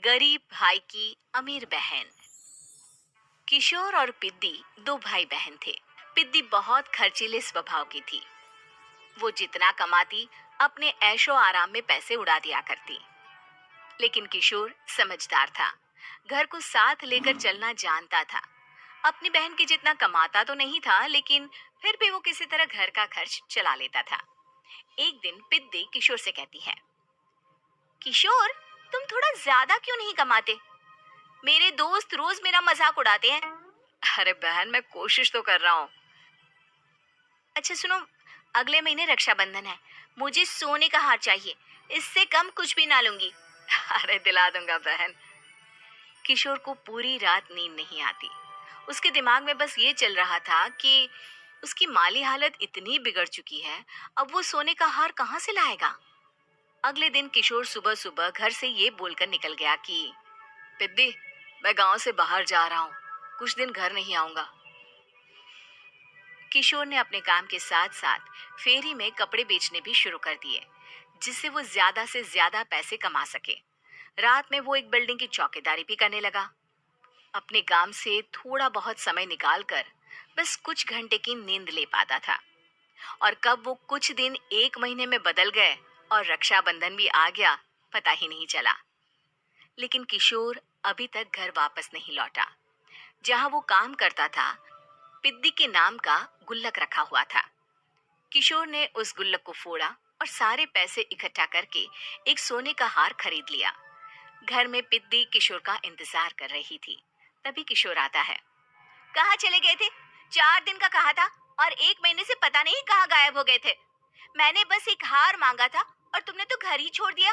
गरीब भाई की अमीर बहन। किशोर और पिद्दी दो भाई बहन थे। पिद्दी बहुत खर्चीले स्वभाव की थी। वो जितना कमाती अपने ऐशो आराम में पैसे उड़ा दिया करती। लेकिन किशोर समझदार था, घर को साथ लेकर चलना जानता था। अपनी बहन के जितना कमाता तो नहीं था, लेकिन फिर भी वो किसी तरह घर का खर्च चला लेता था। एक दिन पिद्दी किशोर से कहती है, किशोर, तुम थोड़ा ज्यादा क्यों नहीं कमाते? मेरे दोस्त रोज मेरा मजाक उड़ाते हैं। अरे बहन, मैं कोशिश तो कर रहा हूँ। अच्छा सुनो, अगले महीने रक्षाबंधन है। मुझे सोने का हार चाहिए, इससे कम कुछ भी ना लूंगी। अरे दिला दूंगा बहन। किशोर को पूरी रात नींद नहीं आती। उसके दिमाग में बस ये चल रहा था कि उसकी माली हालत इतनी बिगड़ चुकी है, अब वो सोने का हार कहाँ से लाएगा। अगले दिन किशोर सुबह सुबह घर से ये बोलकर निकल गया कि पिद्दी, मैं गांव से बाहर जा रहा हूँ, कुछ दिन घर नहीं आऊंगा। किशोर ने अपने काम के साथ साथ फेरी में कपड़े बेचने भी शुरू कर दिए, जिससे वो ज्यादा से ज्यादा पैसे कमा सके। रात में वो एक बिल्डिंग की चौकीदारी भी करने लगा। अपने काम से थोड़ा बहुत समय निकालकर बस कुछ घंटे की नींद ले पाता था। और कब वो कुछ दिन एक महीने में बदल गए और रक्षाबंधन भी आ गया, पता ही नहीं चला। लेकिन किशोर अभी तक घर वापस नहीं लौटा। जहां वो काम करता था, पिद्दी के नाम का गुल्लक रखा हुआ था। किशोर ने उस गुल्लक को फोड़ा और सारे पैसे इकट्ठा करके एक सोने का हार खरीद लिया। घर में पिद्दी किशोर का इंतजार कर रही थी। तभी किशोर आता है। कहाँ चले गए थे? 4 दिन का कहा था और एक महीने से पता नहीं कहाँ गायब हो गए थे। मैंने बस एक हार मांगा था और तुमने तो घर ही छोड़ दिया।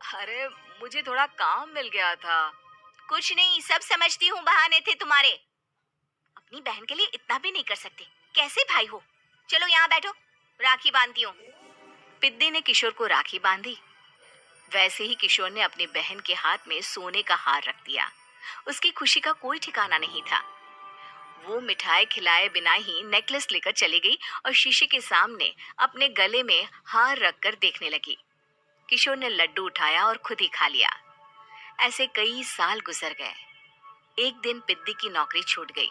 अरे, मुझे थोड़ा काम मिल गया था। कुछ नहीं, सब समझती हूँ, बहाने थे तुम्हारे। अपनी बहन के लिए इतना भी नहीं कर सकते, कैसे भाई हो? चलो यहाँ बैठो, राखी बांधती हूँ। पिद्दी ने किशोर को राखी बांधी। वैसे ही किशोर ने अपनी बहन के हाथ में सोने का हार रख दिया। उसकी खुशी का कोई ठिकाना नहीं था। वो मिठाई खिलाए बिना ही नेकलेस लेकर चली गई और शीशे के सामने अपने गले में हार रखकर देखने लगी। किशोर ने लड्डू उठाया और खुद ही खा लिया। ऐसे कई साल गुजर गए। एक दिन पिद्दी की नौकरी छूट गई।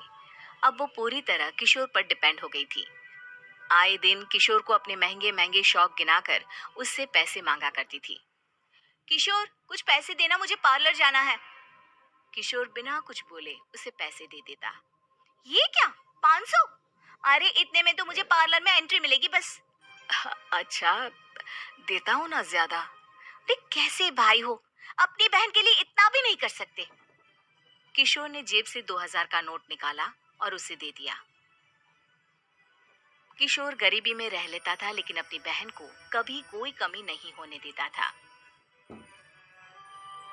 अब वो पूरी तरह किशोर पर डिपेंड हो गई थी। आए दिन किशोर को अपने महंगे महंगे शौक गिनाकर उससे पैसे मांगा करती थी। किशोर, कुछ पैसे देना, मुझे पार्लर जाना है। किशोर बिना कुछ बोले उसे पैसे दे देता। ये क्या, 500? अरे इतने में तो मुझे पार्लर में एंट्री मिलेगी बस। अच्छा, देता हूँ ना ज्यादा। अरे कैसे भाई हो, अपनी बहन के लिए इतना भी नहीं कर सकते। किशोर ने जेब से 2000 का नोट निकाला और उसे दे दिया। किशोर गरीबी में रह लेता था, लेकिन अपनी बहन को कभी कोई कमी नहीं होने देता था।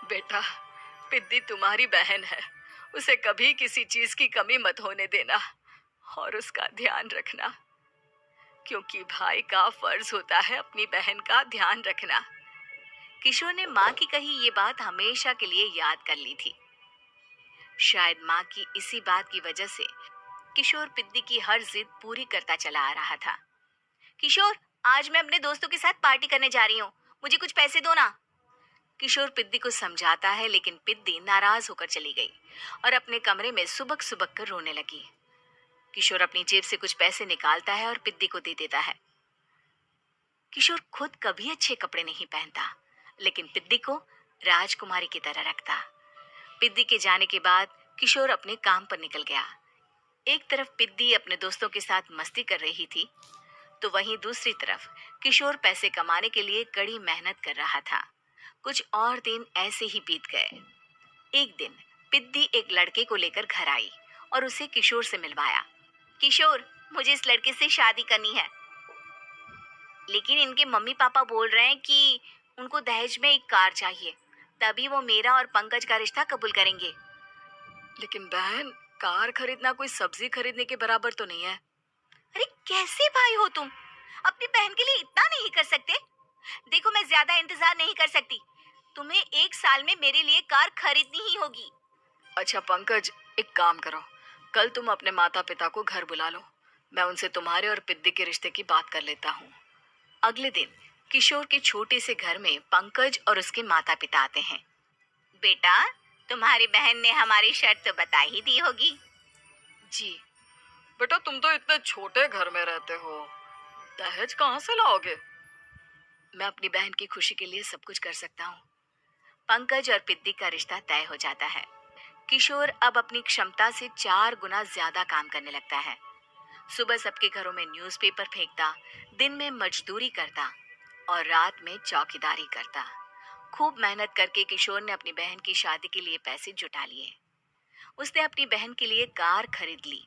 बेटा, पिद्दी तुम्हारी बहन है, उसे कभी किसी चीज की कमी मत होने देना और उसका ध्यान रखना, क्योंकि भाई का फर्ज होता है अपनी बहन का ध्यान रखना। किशोर ने माँ की कही ये बात हमेशा के लिए याद कर ली थी। शायद माँ की इसी बात की वजह से किशोर पिद्दी की हर जिद पूरी करता चला आ रहा था। किशोर, आज मैं अपने दोस्तों के साथ पार्टी करने जा रही हूँ, मुझे कुछ पैसे दो ना। किशोर पिद्दी को समझाता है, लेकिन पिद्दी नाराज होकर चली गई और अपने कमरे में सुबक सुबक कर रोने लगी। किशोर अपनी जेब से कुछ पैसे निकालता है और पिद्दी को दे देता है। किशोर खुद कभी अच्छे कपड़े नहीं पहनता, लेकिन पिद्दी को राजकुमारी की तरह रखता। पिद्दी के जाने के बाद किशोर अपने काम पर निकल गया। एक तरफ पिद्दी अपने दोस्तों के साथ मस्ती कर रही थी, तो वहीं दूसरी तरफ किशोर पैसे कमाने के लिए कड़ी मेहनत कर रहा था। कुछ और दिन ऐसे ही बीत गए। एक दिन पिद्दी एक लड़के को लेकर घर आई और उसे किशोर से मिलवाया। किशोर, मुझे इस लड़के से शादी करनी है, लेकिन इनके मम्मी पापा बोल रहे हैं कि उनको दहेज में एक कार चाहिए, तभी वो मेरा और पंकज का रिश्ता कबूल करेंगे। लेकिन बहन, कार खरीदना कोई सब्जी खरीदने के बराबर तो नहीं है। अरे कैसे भाई हो तुम, अपनी बहन के लिए इतना नहीं कर सकते? देखो, मैं ज्यादा इंतजार नहीं कर सकती, तुम्हें 1 साल में मेरे लिए कार खरीदनी ही होगी। अच्छा पंकज, एक काम करो, कल तुम अपने माता पिता को घर बुला लो, मैं उनसे तुम्हारे और पिद्दी के रिश्ते की बात कर लेता हूँ। अगले दिन किशोर के छोटे से घर में पंकज और उसके माता पिता आते हैं। बेटा, तुम्हारी बहन ने हमारी शर्त तो बता ही दी होगी। जी। बेटा, तुम तो इतने छोटे घर में रहते हो, दहेज कहाँ से लाओगे? मैं अपनी बहन की खुशी के लिए सब कुछ कर सकता हूँ। पंकज और पिद्दी का रिश्ता तय हो जाता है। किशोर अब अपनी क्षमता से 4 गुना ज्यादा काम करने लगता है। सुबह सबके घरों में न्यूज़पेपर फेंकता, दिन में मजदूरी करता और रात में चौकीदारी करता। खूब मेहनत करके किशोर ने अपनी बहन की शादी के लिए पैसे जुटा लिए। उसने अपनी बहन के लिए कार खरीद ली।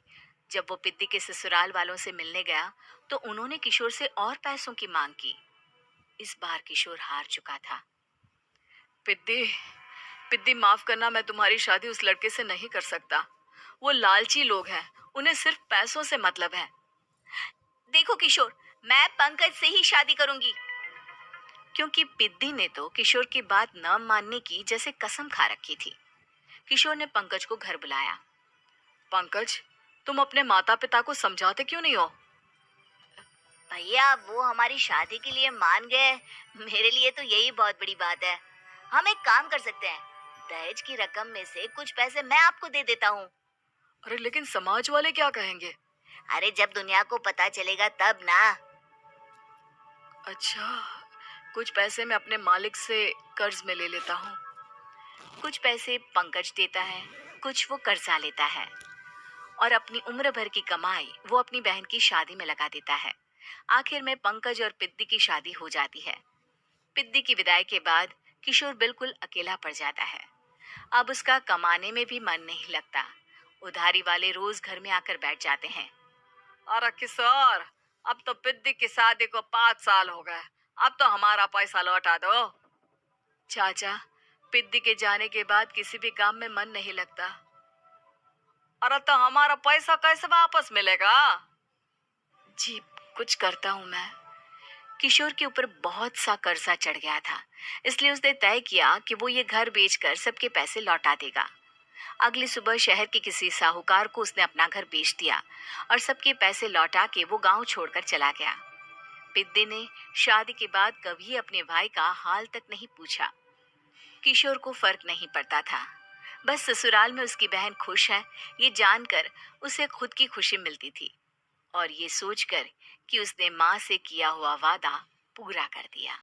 जब वो पिद्दी के ससुराल वालों से मिलने गया तो उन्होंने किशोर से और पैसों की मांग की। इस बार किशोर हार चुका था। पिद्दी, पिद्दी माफ करना, मैं तुम्हारी शादी उस लड़के से नहीं कर सकता। वो लालची लोग हैं, उन्हें सिर्फ पैसों से मतलब है। देखो किशोर, मैं पंकज से ही शादी करूंगी। क्योंकि पिद्दी ने तो किशोर की बात न मानने की जैसे कसम खा रखी थी। किशोर ने पंकज को घर बुलाया। पंकज, तुम अपने माता पिता को समझाते क्यों नहीं हो? भैया, वो हमारी शादी के लिए मान गए। मेरे लिए तो यही बहुत बड़ी बात है। हम एक काम कर सकते हैं, दहेज की रकम में से कुछ पैसे मैं आपको दे देता हूँ। अरे लेकिन समाज वाले क्या कहेंगे? अरे जब दुनिया को पता चलेगा तब ना। अच्छा, कुछ पैसे मैं अपने मालिक से कर्ज में ले लेता हूँ। कुछ पैसे पंकज देता है, कुछ वो कर्जा लेता है और अपनी उम्र भर की कमाई वो अपनी बहन की शादी में लगा देता है। आखिर में पंकज और पिद्दी की शादी हो जाती है। पिद्दी की विदाई के बाद किशोर बिल्कुल अकेला पड़ जाता है। अब उसका कमाने में भी मन नहीं लगता। उधारी वाले रोज घर में आकर बैठ जाते हैं। अरे किशोर, अब तो पिद्दी की शादी को 5 साल हो गए, अब तो हमारा पैसा लौटा दो। चाचा, पिद्दी के जाने के बाद किसी भी काम में मन नहीं लगता। अरे तो हमारा पैसा कैसे वापस मिलेगा? जी, कुछ करता हूँ मैं। किशोर के ऊपर बहुत सा कर्जा चढ़ गया था, इसलिए उसने तय किया कि वो ये घर बेचकर सबके पैसे लौटा देगा। अगली सुबह शहर के किसी साहूकार को उसने अपना घर बेच दिया और सबके पैसे लौटा के वो गांव छोड़कर चला गया। पिद्दी ने शादी के बाद कभी अपने भाई का हाल तक नहीं पूछा। किशोर को फर्क नहीं पड़ता था। बस ससुराल में उसकी बहन खुश है, ये जानकर उसे खुद की खुशी मिलती थी और ये सोचकर कि उसने माँ से किया हुआ वादा पूरा कर दिया।